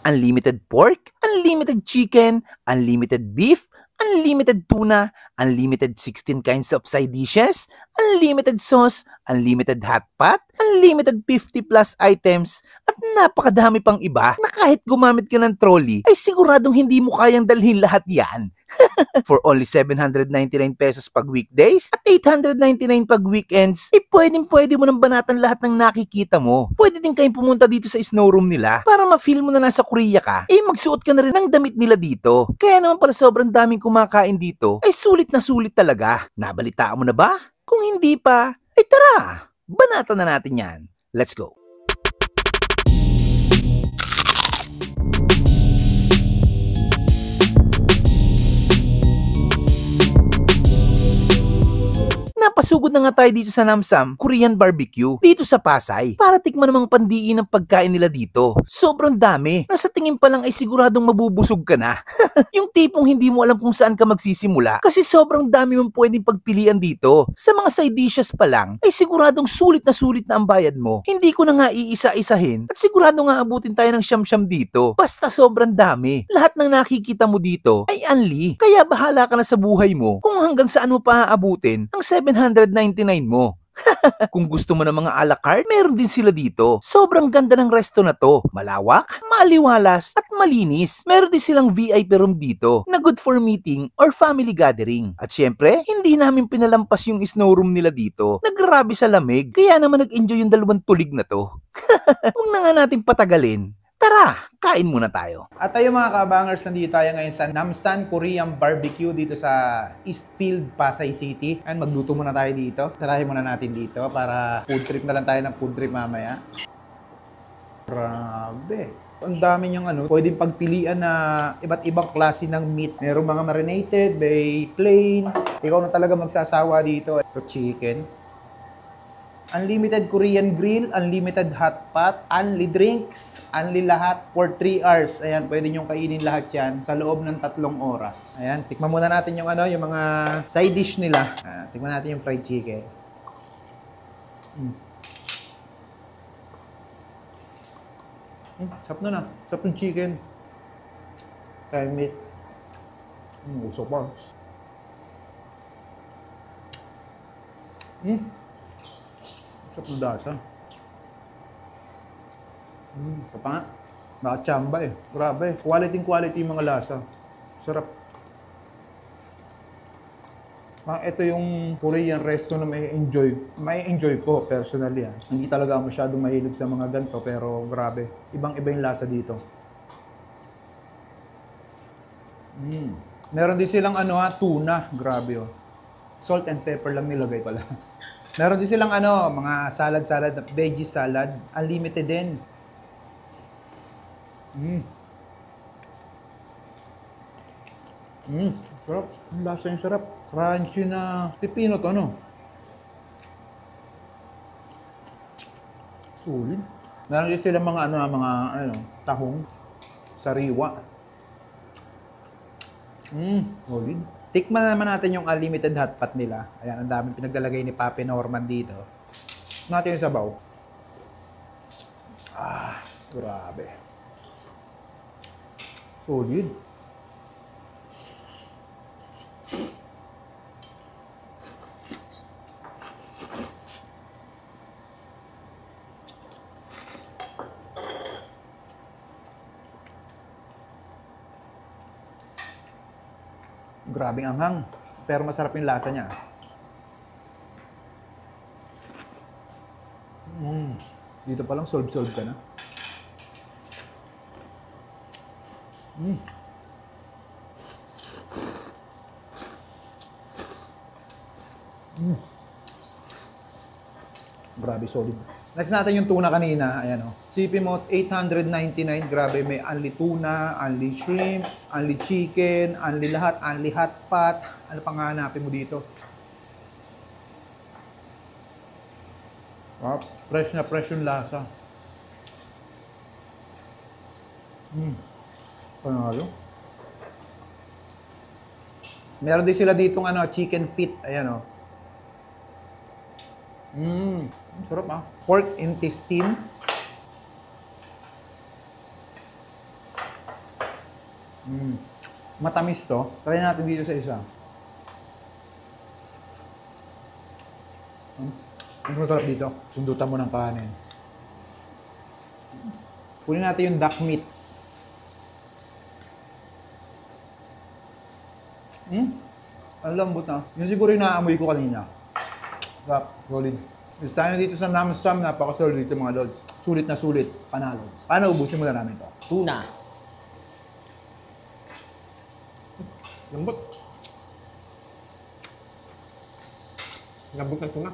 Unlimited pork, unlimited chicken, unlimited beef, unlimited tuna, unlimited 16 kinds of side dishes, unlimited sauce, unlimited hot pot, unlimited 50 plus items, at napakadami pang iba na kahit gumamit ka ng trolley ay siguradong hindi mo kayang dalhin lahat yan. For only 799 pesos pag weekdays at 899 pag weekends, pwede mo nang banatan lahat ng nakikita mo. Pwede din kayong pumunta dito sa snow room nila para ma-feel mo na nasa Korea ka. Magsuot ka na rin ng damit nila dito. Kaya naman pala sobrang daming kumakain dito, ay sulit na sulit talaga. Nabalitaan mo na ba? Kung hindi pa, ay tara, banatan na natin yan. Let's go. Napasugod na nga tayo dito sa Namsam Korean Barbecue dito sa Pasay para tikman namang pandiin ng pagkain nila dito. Sobrang dami. Nasa tingin pa lang ay siguradong mabubusog ka na. Yung tipong hindi mo alam kung saan ka magsisimula kasi sobrang dami mong pwedeng pagpilian dito. Sa mga side dishes pa lang ay siguradong sulit na ang bayad mo. Hindi ko na nga iisa-isahin at sigurado nga abutin tayo ng siyam-siyam dito. Basta sobrang dami. Lahat ng nakikita mo dito ay unli. Kaya bahala ka na sa buhay mo kung hanggang saan mo pa aabutin ang 799 mo. Kung gusto mo ng mga a la carte, meron din sila dito. Sobrang ganda ng resto na to. Malawak, maliwalas, at malinis. Meron din silang VIP room dito na good for meeting or family gathering. At syempre, hindi namin pinalampas yung snow room nila dito. Nagrabe sa lamig, kaya naman nag-enjoy yung dalawang tulig na to. Huwag na nga natin patagalin. Tara, kain muna tayo. At tayo mga kabangers, nandito tayo ngayon sa Namsan Korean Barbecue dito sa Eastfield, Pasay City. And magluto muna tayo dito. Tarahin muna natin dito para food trip na lang tayo ng food trip mamaya. Grabe. Ang dami niyang pwedeng pagpilian na iba't ibang klase ng meat. Merong mga marinated, may plain. Ikaw na talaga magsasawa dito. Ito chicken. Unlimited Korean grill, unlimited hot pot, unli drinks, unli lahat for 3 hours. Ayan, pwede nyo kainin lahat yan sa loob ng 3 oras. Ayan, tikman muna natin yung yung mga side dish nila. Tikman natin yung fried chicken. Sarap na. Sarap yung chicken. Kaya meat. Usok pa. Sarap ng dasa. Ito pa nga. Nakachamba eh. Grabe. Quality yung mga lasa. Sarap. Ito yung Korean resto na may enjoy ko personally. Hindi talaga masyadong mahilig sa mga ganito pero grabe. Ibang-iba yung lasa dito. Meron din silang tuna. Grabe oh. Salt and pepper lang nilagay pala. Meron din silang mga salad, veggie salad, unlimited din. Sarap. Ang lasa yung sarap. Crunchy na pipino to, Sulit. Meron din silang mga tahong, sariwa. Solid. Tikman naman natin yung unlimited hot pot nila. Ayan, ang daming pinaglalagay ni Papi Norman dito. Natin yung sabaw. Grabe. Solid. Grabing anghang. Pero masarap yung lasa niya. Dito pa lang solve ka na. Grabe, solid. Next natin yung tuna kanina. Ayan o. Sipin mo, 899. Grabe, may unli tuna, unli shrimp, unli chicken, unli lahat, unli hot pot. Ano pang hanapin mo dito? Fresh na fresh yung lasa. Panalo. Meron din sila ditong chicken feet. Ayan o. Sarap ah. Pork intestine. Matamis to. Try natin dito sa isa. Ang masarap dito. Sundutan mo ng kanin. Kunin natin yung duck meat. Ang lambot na. Yun siguro yung naamoy ko kanina. Sarap. Solid. Gusto tayo dito sa Namsam. Napaka-solid dito mga lods. Sulit na sulit. Panalo. Paano ubusin mo na namin to? Tuna. Lambot. Lambot ng tuna.